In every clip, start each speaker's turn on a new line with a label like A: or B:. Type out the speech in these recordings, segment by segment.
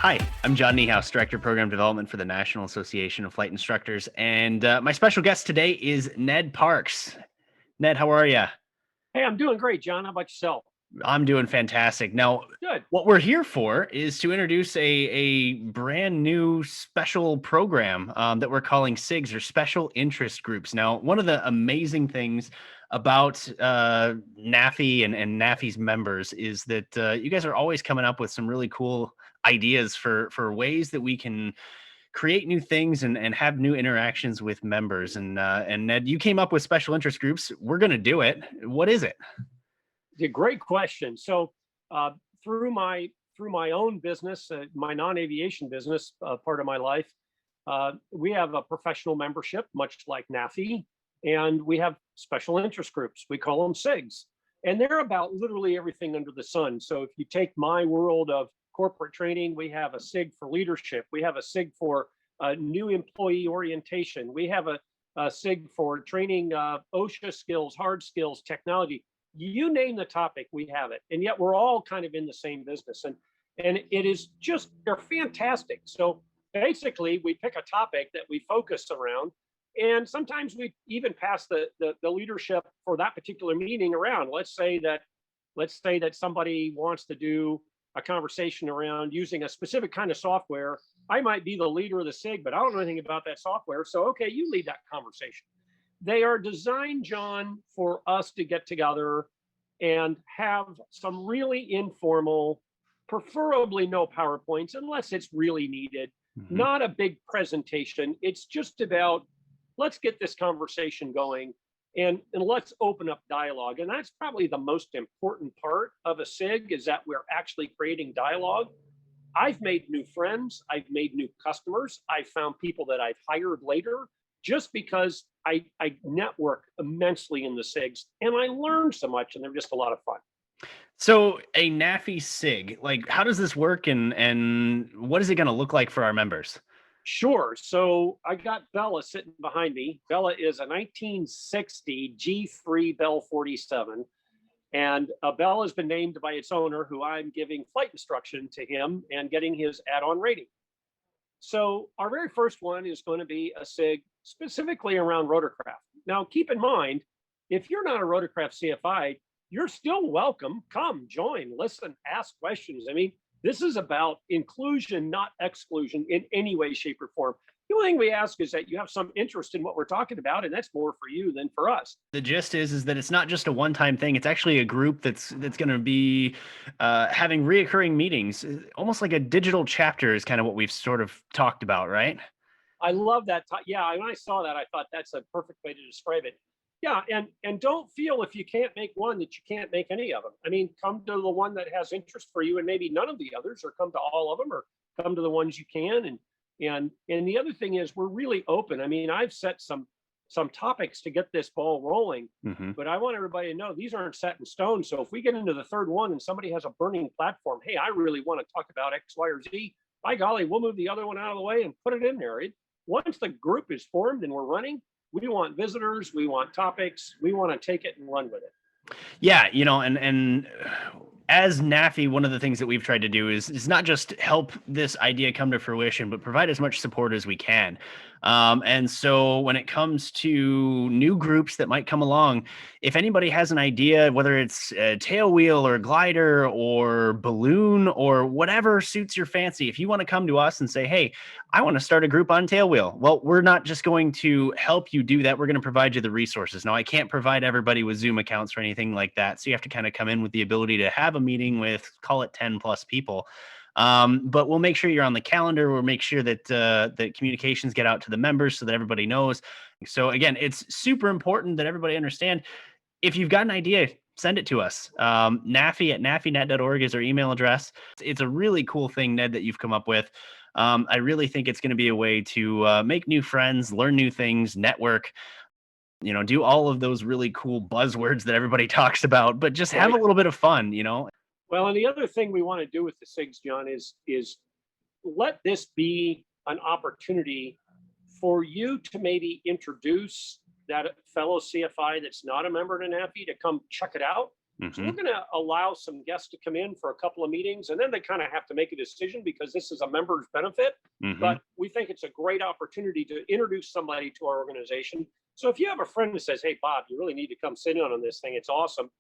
A: Hi, I'm John Niehaus, Director of Program Development for the National Association of Flight Instructors, and my special guest today is Ned Parks. Ned, how are you?
B: Hey, I'm doing great, John. How about yourself?
A: I'm doing fantastic. Now,
B: Good.
A: what we're here for is to introduce a brand new special program that we're calling SIGs, or Special Interest Groups. Now, one of the amazing things about NAFI and NAFI's members is that you guys are always coming up with some really cool ideas for ways that we can create new things and have new interactions with members. And Ned, you came up with special interest groups. We're going to do it. What is it?
B: It's a great question. So, uh, through my own business, my non-aviation business, part of my life, we have a professional membership, much like NAFI, and we have special interest groups. We call them SIGs, and they're about literally everything under the sun. So, if you take my world of corporate training, we have a SIG for leadership. We have a SIG for new employee orientation. We have a SIG for training OSHA skills, hard skills, technology. You name the topic, we have it, and yet we're all kind of in the same business, and it is just, they're fantastic. So basically we pick a topic that we focus around, and sometimes we even pass the leadership for that particular meeting around. Let's say that somebody wants to do a conversation around using a specific kind of software. I might be the leader of the SIG, but I don't know anything about that software, so okay, you lead that conversation. They are designed, John, for us to get together and have some really informal, preferably no PowerPoints unless it's really needed,
A: Mhm.
B: not a big presentation. It's just about, let's get this conversation going, and let's open up dialogue. And that's probably the most important part of a SIG, is that we're actually creating dialogue. I've made new friends. I've made new customers. I've found people that I've hired later just because I network immensely in the SIGs, and I learn so much, and they're just a lot of fun.
A: So a NAFI SIG, like how does this work and what is it going to look like for our members?
B: Sure. So I got Bella sitting behind me. Bella is a 1960 G3 Bell 47. And Bell has been named by its owner, who I'm giving flight instruction to him and getting his add-on rating. So our very first one is going to be a SIG specifically around rotorcraft. Now, keep in mind, if you're not a rotorcraft CFI, you're still welcome. Come, join, listen, ask questions. I mean, this is about inclusion, not exclusion in any way, shape, or form. The only thing we ask is that you have some interest in what we're talking about, and that's more for you than for us.
A: The gist is that it's not just a one-time thing. It's actually a group that's going to be having reoccurring meetings, almost like a digital chapter is kind of what we've sort of talked about, right?
B: I love that. Yeah, when I saw that, I thought that's a perfect way to describe it. Yeah, and don't feel if you can't make one that you can't make any of them. I mean, come to the one that has interest for you, and maybe none of the others, or come to all of them, or come to the ones you can. And the other thing is, we're really open. I mean, I've set some topics to get this ball rolling,
A: Hmm.
B: but I want everybody to know these aren't set in stone. So if we get into the third one and somebody has a burning platform, hey, I really want to talk about X, Y, or Z. By golly, we'll move the other one out of the way and put it in there. Once the group is formed and we're running, we want visitors, we want topics, we want to take it and run with it.
A: Yeah, and as NAFI, one of the things that we've tried to do is not just help this idea come to fruition, but provide as much support as we can. And so when it comes to new groups that might come along, if anybody has an idea, whether it's a tailwheel or glider or balloon or whatever suits your fancy, if you want to come to us and say, hey, I want to start a group on tailwheel. Well, we're not just going to help you do that. We're going to provide you the resources. Now, I can't provide everybody with Zoom accounts or anything like that. So you have to kind of come in with the ability to have a meeting with, call it 10 plus people. But we'll make sure you're on the calendar. We'll make sure that that communications get out to the members so that everybody knows. So again, it's super important that everybody understand. If you've got an idea, send it to us. NAFI at nafinet.org is our email address. It's a really cool thing, Ned, that you've come up with. I really think it's going to be a way to make new friends, learn new things, network, do all of those really cool buzzwords that everybody talks about, but just have a
B: Right.
A: little bit of fun.
B: Well, and the other thing we want to do with the SIGs, John, is let this be an opportunity for you to maybe introduce that fellow CFI that's not a member of NAFI to come check it out. So
A: Hmm.
B: we're going to allow some guests to come in for a couple of meetings, and then they kind of have to make a decision because this is a member's benefit.
A: Hmm.
B: But we think it's a great opportunity to introduce somebody to our organization. So if you have a friend who says, "Hey, Bob, you really need to come sit in on this thing. It's awesome."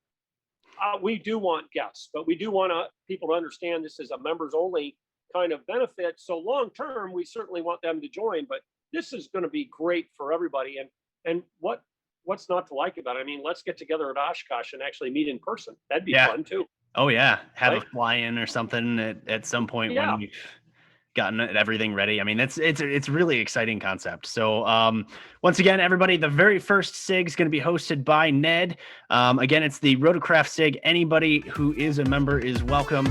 B: We do want guests, but we do want people to understand this is a members only kind of benefit. So long term, we certainly want them to join, but this is going to be great for everybody. And what's not to like about it? I mean, let's get together at Oshkosh and actually meet in person. That'd be
A: Yeah.
B: fun too,
A: Oh yeah. Have a
B: right?
A: fly-in or something at some point when
B: Yeah.
A: we've gotten everything ready. I mean, it's really exciting concept. So once again, everybody, the very first SIG is going to be hosted by Ned. Again, it's the Rotocraft SIG. Anybody who is a member is welcome.